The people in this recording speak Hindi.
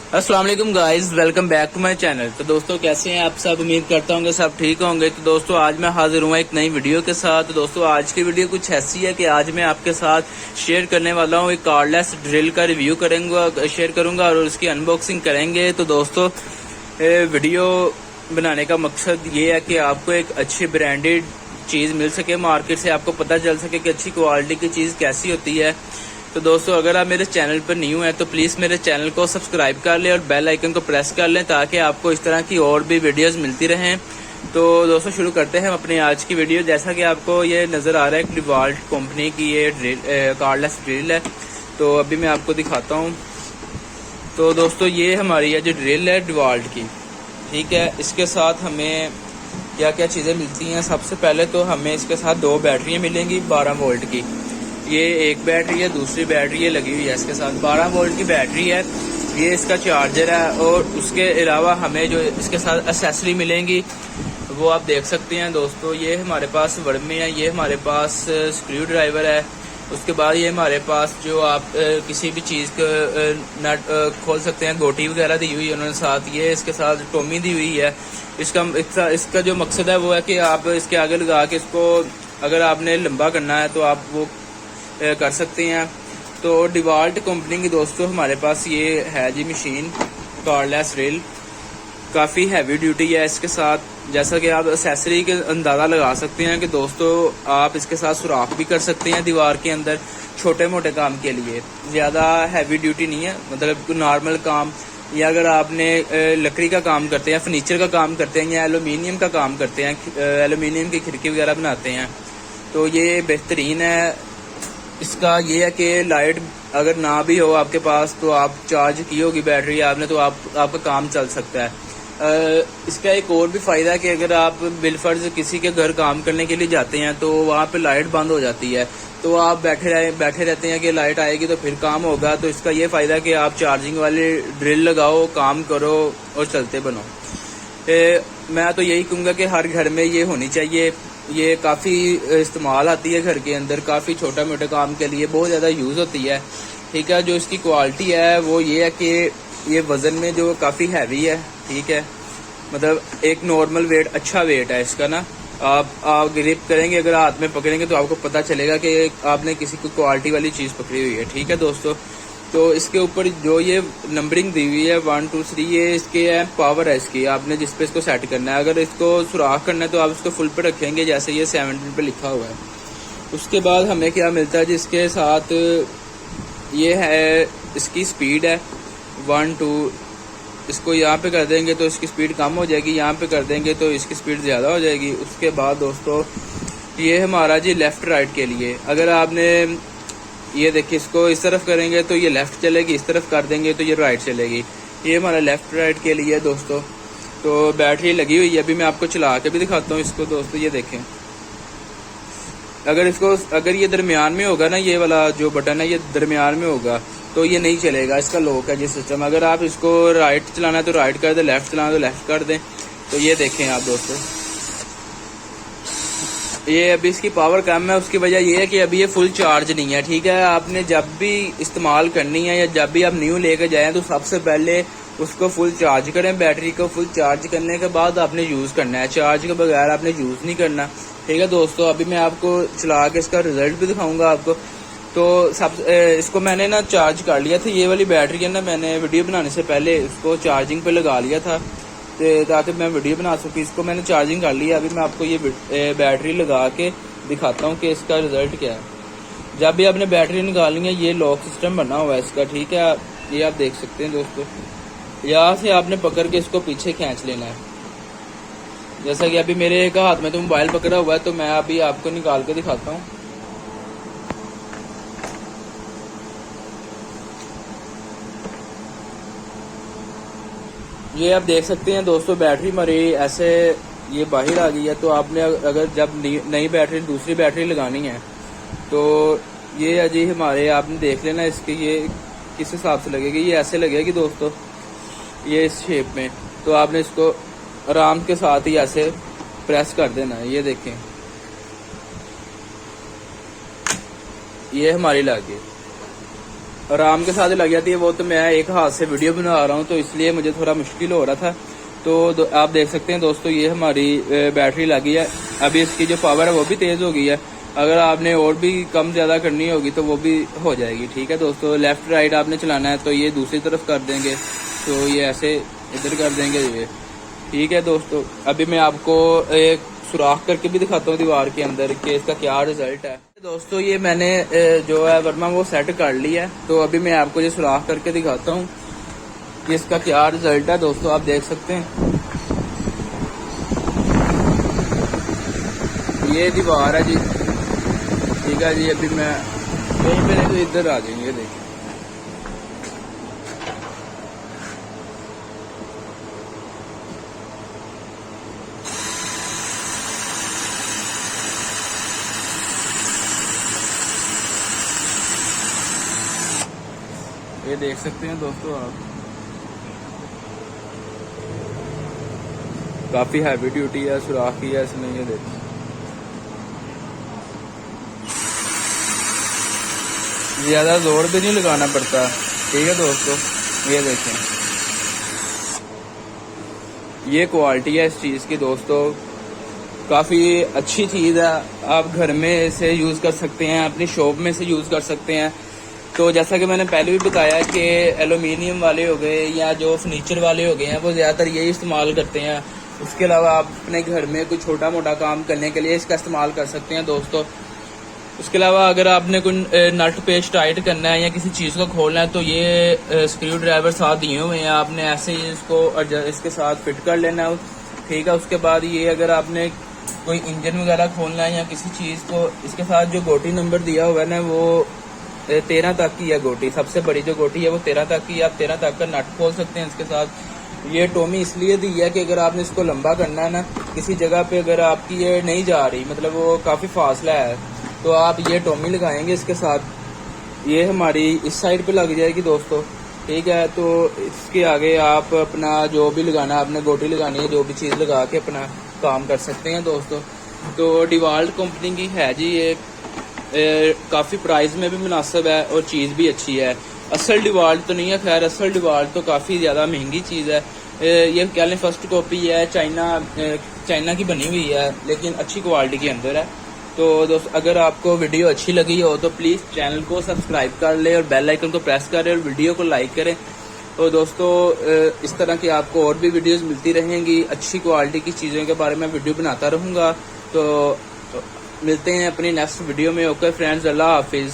अस्सलाम वालेकुम guys, welcome back to my channel. तो दोस्तों कैसे हैं आप सब? उम्मीद करता हूँ सब ठीक होंगे। तो दोस्तों आज मैं हाजिर हुआ एक नई वीडियो के साथ। तो दोस्तों आज की वीडियो कुछ ऐसी है कि आज मैं आपके साथ शेयर करने वाला हूँ एक कार्डलेस ड्रिल का रिव्यू शेयर करूंगा और उसकी अनबॉक्सिंग करेंगे। तो दोस्तों वीडियो बनाने का मकसद ये है कि आपको एक अच्छी ब्रांडेड चीज़ मिल सके, मार्केट से आपको पता चल सके कि अच्छी क्वालिटी की चीज़ कैसी होती है। तो दोस्तों अगर आप मेरे चैनल पर न्यू हैं तो प्लीज़ मेरे चैनल को सब्सक्राइब कर लें और बेल आइकन को प्रेस कर लें ताकि आपको इस तरह की और भी वीडियोस मिलती रहें। तो दोस्तों शुरू करते हैं अपनी आज की वीडियो। जैसा कि आपको ये नज़र आ रहा है डिवाल्ट कंपनी की ये कार्डलेस ड्रिल है। तो अभी मैं आपको दिखाता हूँ। तो दोस्तों ये हमारी है जो ड्रिल है डिवाल्ट की, ठीक है। इसके साथ हमें क्या क्या चीज़ें मिलती हैं? सबसे पहले तो हमें इसके साथ 2 बैटरियाँ मिलेंगी 12 वोल्ट की। ये एक बैटरी है, दूसरी बैटरी ये लगी हुई है इसके साथ। 12 वोल्ट की बैटरी है, ये इसका चार्जर है। और उसके अलावा हमें जो इसके साथ एक्सेसरी मिलेंगी वो आप देख सकते हैं दोस्तों। ये हमारे पास वर्मी है, ये हमारे पास स्क्रू ड्राइवर है। उसके बाद ये हमारे पास जो आप किसी भी चीज़ का नट खोल सकते हैं, गोटी वगैरह दी हुई है उन्होंने साथ। ये इसके साथ टोमी दी हुई है। इसका जो मकसद है वो है कि आप इसके आगे लगा के इसको अगर आपने लंबा करना है तो आप वो कर सकते हैं। तो डिवाल्ट कंपनी की दोस्तों हमारे पास ये है जी मशीन कार्डलेस ड्रिल, काफ़ी हैवी ड्यूटी है इसके साथ। जैसा कि आप एक्सेसरी के अंदाज़ा लगा सकते हैं कि दोस्तों आप इसके साथ सुराख भी कर सकते हैं दीवार के अंदर छोटे मोटे काम के लिए। ज़्यादा हैवी ड्यूटी नहीं है, मतलब नॉर्मल काम, या अगर आपने लकड़ी का काम करते हैं, फर्नीचर का काम करते हैं या एलुमिनियम का काम करते हैं, एलुमिनियम की खिड़की वगैरह बनाते हैं, तो ये बेहतरीन है। इसका ये है कि लाइट अगर ना भी हो आपके पास तो आप चार्ज की होगी बैटरी आपने, तो आपका काम चल सकता है। इसका एक और भी फ़ायदा है कि अगर आप बिलफर्ज किसी के घर काम करने के लिए जाते हैं तो वहाँ पे लाइट बंद हो जाती है, तो आप बैठे रहते हैं कि लाइट आएगी तो फिर काम होगा। तो इसका ये फ़ायदा कि आप चार्जिंग वाली ड्रिल लगाओ, काम करो और चलते बनो। मैं तो यही कहूँगा कि हर घर में ये होनी चाहिए। ये काफ़ी इस्तेमाल आती है घर के अंदर, काफ़ी छोटा मोटे काम के लिए बहुत ज़्यादा यूज़ होती है, ठीक है। जो इसकी क्वालिटी है वो ये है कि ये वज़न में जो काफ़ी हैवी है, ठीक है। मतलब एक नॉर्मल वेट, अच्छा वेट है इसका ना। आप ग्रिप करेंगे, अगर हाथ में पकड़ेंगे तो आपको पता चलेगा कि आपने किसी को क्वालिटी वाली चीज़ पकड़ी हुई है, ठीक है दोस्तों। तो इसके ऊपर जो ये नंबरिंग दी हुई है 1 2 3, ये इसके है पावर है इसकी, आपने जिस पे इसको सेट करना है। अगर इसको सुराख करना है तो आप इसको फुल पे रखेंगे जैसे ये 17 पे लिखा हुआ है। उसके बाद हमें क्या मिलता है जिसके साथ, ये है इसकी स्पीड है 1 2। इसको यहाँ पे कर देंगे तो इसकी स्पीड कम हो जाएगी, यहाँ पे कर देंगे तो इसकी स्पीड ज़्यादा हो जाएगी। उसके बाद दोस्तों ये हमारा जी लेफ़्ट राइट के लिए, अगर आपने ये देखिए इसको इस तरफ करेंगे तो ये लेफ़्ट चलेगी, इस तरफ कर देंगे तो ये राइट चलेगी। ये हमारा लेफ़्ट राइट के लिए दोस्तों। तो बैटरी लगी हुई है, अभी मैं आपको चला के भी दिखाता हूँ इसको दोस्तों। ये देखें, अगर ये दरमियान में होगा ना, ये वाला जो बटन है ये दरमियान में होगा तो ये नहीं चलेगा, इसका लॉक है जी सिस्टम। अगर आप इसको राइट चलाना है तो राइट कर दें, लेफ़्ट चलाना है तो लेफ़्ट कर दें। तो ये देखें आप दोस्तों, ये अभी इसकी पावर कम है। उसकी वजह ये है कि अभी ये फुल चार्ज नहीं है, ठीक है। आपने जब भी इस्तेमाल करनी है या जब भी आप न्यू लेके जाएं तो सबसे पहले उसको फुल चार्ज करें। बैटरी को फुल चार्ज करने के बाद आपने यूज़ करना है, चार्ज के बगैर आपने यूज़ नहीं करना, ठीक है दोस्तों। अभी मैं आपको चला के इसका रिजल्ट भी दिखाऊंगा आपको। तो इसको मैंने ना चार्ज कर लिया था, ये वाली बैटरी है ना, मैंने वीडियो बनाने से पहले इसको चार्जिंग पे लगा लिया था ताकि मैं वीडियो बना सकूँ। इसको मैंने चार्जिंग कर लिया। अभी मैं आपको ये बैटरी लगा के दिखाता हूँ कि इसका रिजल्ट क्या है। जब भी आपने बैटरी निकालनी है, ये लॉक सिस्टम बना हुआ है इसका, ठीक है। ये आप देख सकते हैं दोस्तों, यहाँ से आपने पकड़ के इसको पीछे खींच लेना है। जैसा कि अभी मेरे एक हाथ में तो मोबाइल पकड़ा हुआ है, तो मैं अभी आपको निकाल के दिखाता हूँ। ये आप देख सकते हैं दोस्तों, बैटरी हमारी ऐसे ये बाहर आ गई है। तो आपने अगर जब नई बैटरी दूसरी बैटरी लगानी है तो ये है जी हमारे, आपने देख लेना इसकी ये किस हिसाब से लगेगी। ये ऐसे लगेगी दोस्तों, ये इस शेप में। तो आपने इसको आराम के साथ ही ऐसे प्रेस कर देना है। ये देखें, ये हमारी लग गई। आराम के साथ लग जाती है वो, तो मैं एक हाथ से वीडियो बना रहा हूँ तो इसलिए मुझे थोड़ा मुश्किल हो रहा था। तो आप देख सकते हैं दोस्तों, ये हमारी बैटरी लगी है। अभी इसकी जो पावर है वो भी तेज़ हो गई है। अगर आपने और भी कम ज़्यादा करनी होगी तो वो भी हो जाएगी। ठीक है दोस्तों, लेफ़्ट राइट आपने चलाना है तो ये दूसरी तरफ कर देंगे, तो ये ऐसे इधर कर देंगे ये। ठीक है दोस्तों, अभी मैं आपको एक सुराख करके भी दिखाता हूँ दीवार के अंदर कि इसका क्या रिजल्ट है। दोस्तों ये मैंने जो है वर्मा वो सेट कर लिया है, तो अभी मैं आपको ये सुराख करके दिखाता हूँ कि इसका क्या रिजल्ट है। दोस्तों आप देख सकते हैं ये दीवार है जी। ठीक है जी, अभी मैं यहीं पे नहीं तो इधर आ जाएंगे, देखिए ये देख सकते हैं दोस्तों आप, काफी हैवी ड्यूटी है, सुराख की है इसमें। ये देखिए ज्यादा जोर भी नहीं लगाना पड़ता। ठीक है दोस्तों, ये देखें ये क्वालिटी है इस चीज की दोस्तों, काफी अच्छी चीज है। आप घर में से यूज कर सकते हैं, अपनी शॉप में से यूज कर सकते हैं। तो जैसा कि मैंने पहले भी बताया कि एल्यूमिनियम वाले हो गए या जो फर्नीचर वाले हो गए हैं वो ज़्यादातर यही इस्तेमाल करते हैं। उसके अलावा आप अपने घर में कोई छोटा मोटा काम करने के लिए इसका इस्तेमाल कर सकते हैं दोस्तों। उसके अलावा अगर आपने कोई नट पेस्ट टाइट करना है या किसी चीज़ को खोलना है तो ये स्क्रू ड्राइवर साथ दिए हुए हैं, आपने ऐसे ही इसको इसके साथ फिट कर लेना है। ठीक है, उसके बाद ये अगर आपने कोई इंजन वगैरह खोलना है या किसी चीज़ को, इसके साथ जो गोटी नंबर दिया हुआ है ना वो 13 तक की है गोटी, सबसे बड़ी जो गोटी है वो 13 तक की। आप 13 तक का नट खोल सकते हैं इसके साथ। ये टोमी इसलिए दी है कि अगर आपने इसको लंबा करना है ना, किसी जगह पे अगर आपकी ये नहीं जा रही, मतलब वो काफ़ी फासला है, तो आप ये टोमी लगाएंगे इसके साथ। ये हमारी इस साइड पे लग जाएगी दोस्तों। ठीक है, तो इसके आगे आप अपना जो भी लगाना है, आपने गोटी लगानी है, जो भी चीज़ लगा के अपना काम कर सकते हैं दोस्तों। तो डिवाल्ट कंपनी की है जी ये, काफ़ी प्राइस में भी मुनासिब है और चीज़ भी अच्छी है। असल डिवाल्ट तो नहीं है, खैर असल डिवाल्ट तो काफ़ी ज़्यादा महंगी चीज़ है। ये कह लें फर्स्ट कॉपी है, चाइना की बनी हुई है, लेकिन अच्छी क्वालिटी के अंदर है। तो दोस्त अगर आपको वीडियो अच्छी लगी हो तो प्लीज़ चैनल को सब्सक्राइब कर ले और बेल आइकन को प्रेस करें और वीडियो को लाइक करें। तो दोस्तों इस तरह की आपको और भी वीडियोस मिलती रहेंगी, अच्छी क्वालिटी की चीज़ों के बारे में वीडियो बनाता रहूँगा। तो मिलते हैं अपनी नेक्स्ट वीडियो में। ओके फ्रेंड्स, अल्लाह हाफिज़।